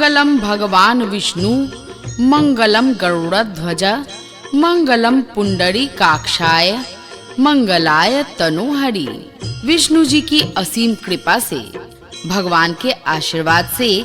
मंगलम भगवान विष्णु, मंगलम गरुड़ध्वज, मंगलम पुंडरीकाक्षाय, मंगलाय तनोहरि। विष्णु जी की असीम कृपा से, भगवान के आशीर्वाद से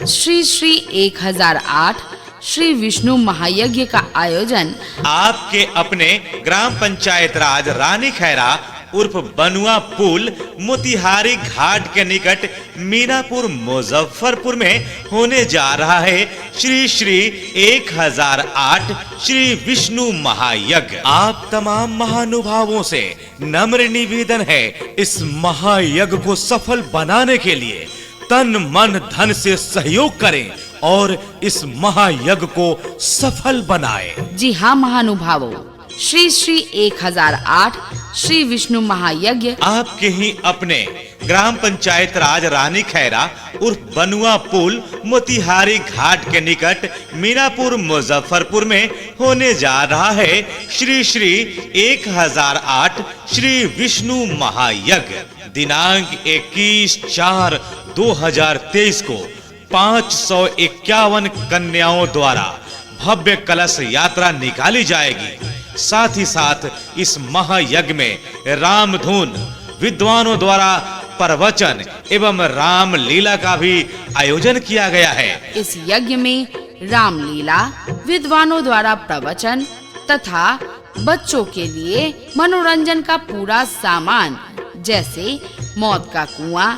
श्री श्री 1008 श्री विष्णु महायज्ञ का आयोजन आपके अपने ग्राम पंचायत राज रानी खैरा उर्फ बनुआ पुल मोतिहारी घाट के निकट मीनापुर मुजफ्फरपुर में होने जा रहा है श्री श्री 1008 श्री विष्णु महायज्ञ। आप तमाम महानुभावों से नम्र निवेदन है, इस महायज्ञ को सफल बनाने के लिए तन मन धन से सहयोग करें और इस महायज्ञ को सफल बनाएं। जी हाँ महानुभावों, श्री श्री 1008 श्री विष्णु महायज्ञ आपके ही अपने ग्राम पंचायत राज रानी खैरा उर्फ बनुआ पुल मोतिहारी घाट के निकट मीनापुर मुजफ्फरपुर में होने जा रहा है श्री श्री 1008 श्री विष्णु महायज्ञ। दिनांक 21/4/2023 को 551 कन्याओं द्वारा भव्य कलश यात्रा निकाली जाएगी। साथ ही साथ इस महायज्ञ में रामधुन विद्वानों द्वारा प्रवचन एवं रामलीला का भी आयोजन किया गया है। इस यज्ञ में रामलीला, विद्वानों द्वारा प्रवचन तथा बच्चों के लिए मनोरंजन का पूरा सामान जैसे मौत का कुआं,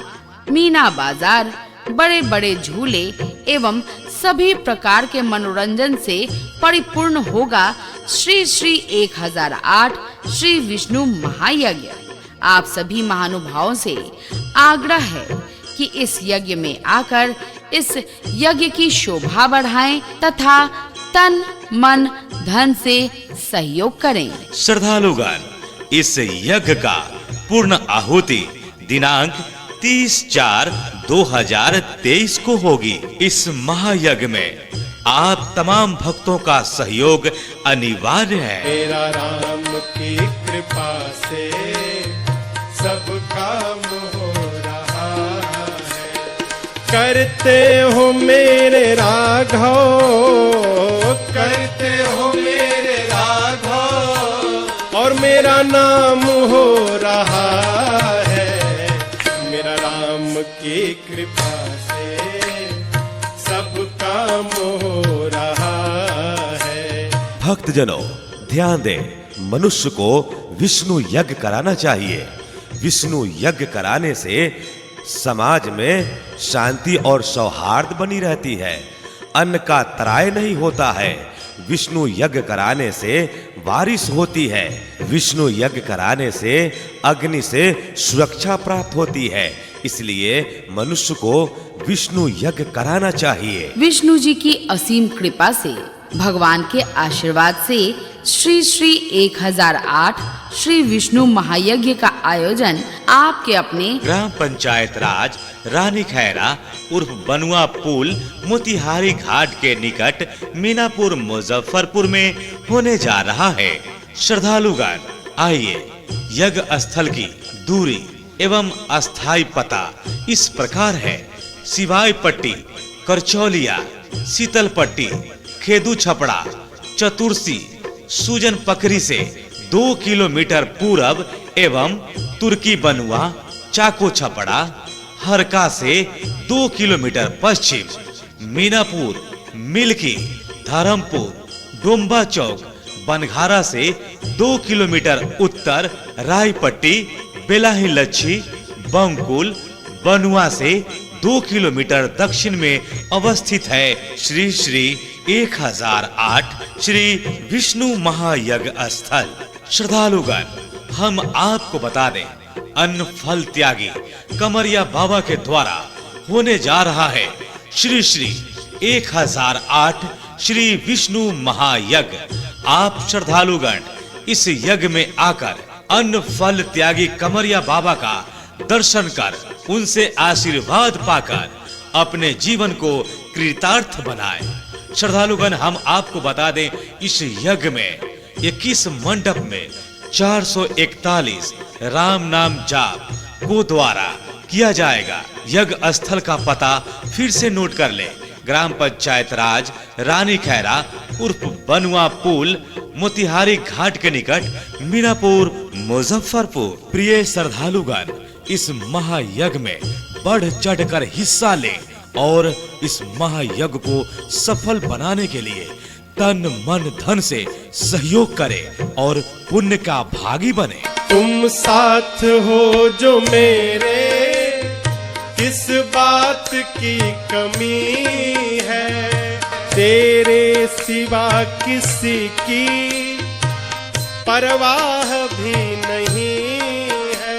मीना बाजार, बड़े बड़े झूले एवं सभी प्रकार के मनोरंजन से परिपूर्ण होगा श्री श्री 1008 श्री विष्णु महायज्ञ। आप सभी महानुभावों से आग्रह है कि इस यज्ञ में आकर इस यज्ञ की शोभा बढ़ाएं तथा तन मन धन से सहयोग करें। श्रद्धालुगण, इस यज्ञ का पूर्ण आहुति दिनांक 30/4/2023 को होगी। इस महायज्ञ में आप तमाम भक्तों का सहयोग अनिवार्य है। मेरा राम की कृपा से सब काम हो रहा है। करते हो मेरे राघव, करते हो मेरे राघव, और मेरा नाम हो रहा है। मेरा राम की कृपा से सब काम हो रहा है। भक्तजनों ध्यान दें, मनुष्य को विष्णु यज्ञ कराना चाहिए। विष्णु यज्ञ कराने से समाज में शांति और सौहार्द बनी रहती है, अन्न का तराय नहीं होता है। विष्णु यज्ञ कराने से बारिश होती है। विष्णु यज्ञ कराने से अग्नि से सुरक्षा प्राप्त होती है। इसलिए मनुष्य को विष्णु यज्ञ कराना चाहिए। विष्णु जी की असीम कृपा से, भगवान के आशीर्वाद से श्री श्री 1008 श्री विष्णु महायज्ञ का आयोजन आपके अपने ग्राम पंचायत राज रानी खैरा उर्फ बनुआ पुल मोतिहारी घाट के निकट मीनापुर मुजफ्फरपुर में होने जा रहा है। श्रद्धालुगण, आइए, यज्ञ स्थल की दूरी एवं अस्थायी पता इस प्रकार है: सिवाई पट्टी, करचौलिया, शीतल पट्टी, खेदू छपड़ा, चतुर्सी, सूजन पकरी से 2 किलोमीटर पूरब एवं तुर्की बनुआ, चाको छपड़ा, हरका से 2 किलोमीटर पश्चिम, मीनापुर, मिल्की, धर्मपुर, डोम्बा चौक, बनघारा से 2 किलोमीटर उत्तर, रायपट्टी, बेलाही लच्छी, बंकुल, बनुआ से 2 किलोमीटर दक्षिण में अवस्थित है श्री श्री 1008 श्री विष्णु महायज्ञ स्थल। श्रद्धालुगण, हम आपको बता दें, अन्न फल त्यागी कमरिया बाबा के द्वारा होने जा रहा है श्री श्री 1008 श्री विष्णु महायज्ञ। आप श्रद्धालुगण इस यज्ञ में आकर अन्न फल त्यागी कमरिया बाबा का दर्शन कर उनसे आशीर्वाद पाकर अपने जीवन को कृतार्थ बनाएं। श्रद्धालुगण, हम आपको बता दें, इस यज्ञ में 21 मंडप में 441 राम नाम जाप को द्वारा किया जाएगा। यज्ञ स्थल का पता फिर से नोट कर ले: ग्राम पंचायत राज रानी खैरा उर्फ बनुआ पुल मोतिहारी घाट के निकट मीनापुर मुजफ्फरपुर। प्रिय श्रद्धालुगण, इस महायज्ञ में बढ़ चढ़कर हिस्सा लें और इस महायज्ञ को सफल बनाने के लिए तन मन धन से सहयोग करें और पुण्य का भागी बने। तुम साथ हो जो मेरे, किस बात की कमी है, तेरे सिवा किसी की परवाह भी नहीं है।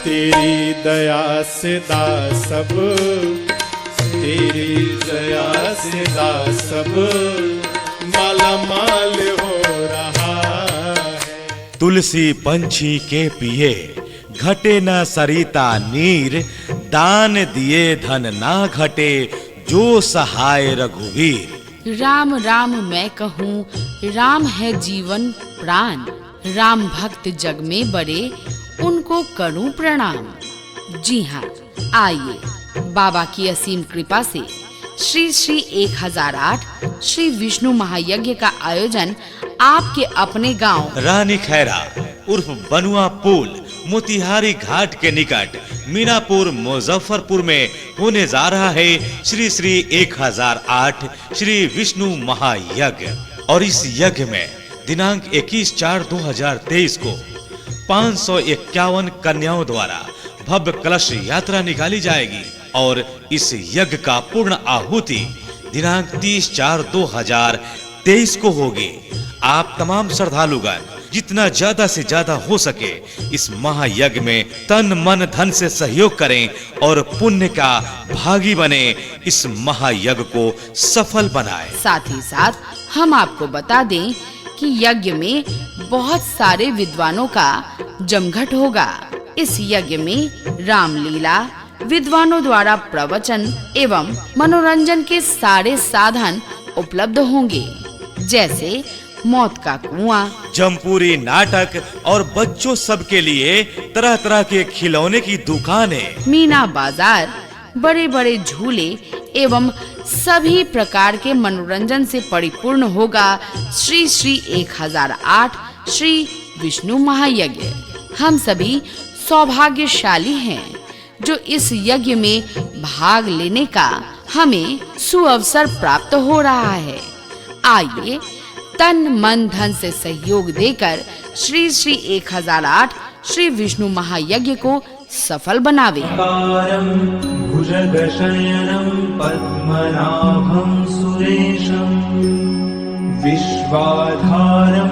तेरी दया से दास सब, तेरी दया से दास सब माला माल हो रहा है। तुलसी पंछी के पिए घटे न सरिता नीर, दान दिए धन ना घटे जो सहाय रघुवीर। राम राम मैं कहूँ, राम है जीवन प्राण, राम भक्त जग में बड़े उनको करूं प्रणाम। जी हाँ, आइए बाबा की असीम कृपा से श्री श्री 1008 श्री विष्णु महायज्ञ का आयोजन आपके अपने गांव रानी खैरा उर्फ बनुआ पुल मोतिहारी घाट के निकट मीनापुर मुजफ्फरपुर में होने जा रहा है श्री श्री 1008 श्री विष्णु महायज्ञ। और इस यज्ञ में दिनांक 21/4/2023 को 551 कन्याओं द्वारा भव्य कलश यात्रा निकाली जाएगी और इस यज्ञ का पूर्ण आहुति दिनांक 30/4/2023 को होगी। आप तमाम श्रद्धालुगण जितना ज्यादा से ज्यादा हो सके इस महायज्ञ में तन मन धन से सहयोग करें और पुण्य का भागी बने, इस महायज्ञ को सफल बनाएं। साथ ही साथ हम आपको बता दें कि यज्ञ में बहुत सारे विद्वानों का जमघट होगा। इस यज्ञ में रामलीला, विद्वानों द्वारा प्रवचन एवं मनोरंजन के सारे साधन उपलब्ध होंगे, जैसे मौत का कुआं, जमपुरी नाटक और बच्चों सब के लिए तरह तरह के खिलौने की दुकानें, मीना बाजार, बड़े बड़े झूले एवं सभी प्रकार के मनोरंजन से परिपूर्ण होगा श्री श्री 1008 श्री विष्णु महायज्ञ। हम सभी सौभाग्यशाली हैं जो इस यज्ञ में भाग लेने का हमें सुअवसर प्राप्त हो रहा है। आइए तन मन धन से सहयोग देकर श्री श्री 1008 श्री विष्णु महायज्ञ को सफल बनावे। भुजगशयनं पद्मनाभं सुरेशं, विश्वाधारं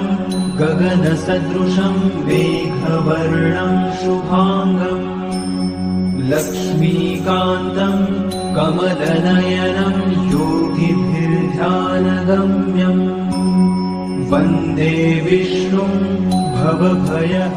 गगनसदृशं मेघवर्णं शुभांगं, लक्ष्मीकान्तं कमलनयनं योगिभिर्ध्यानगम्यं, वन्दे विष्णुं भवभयहरं।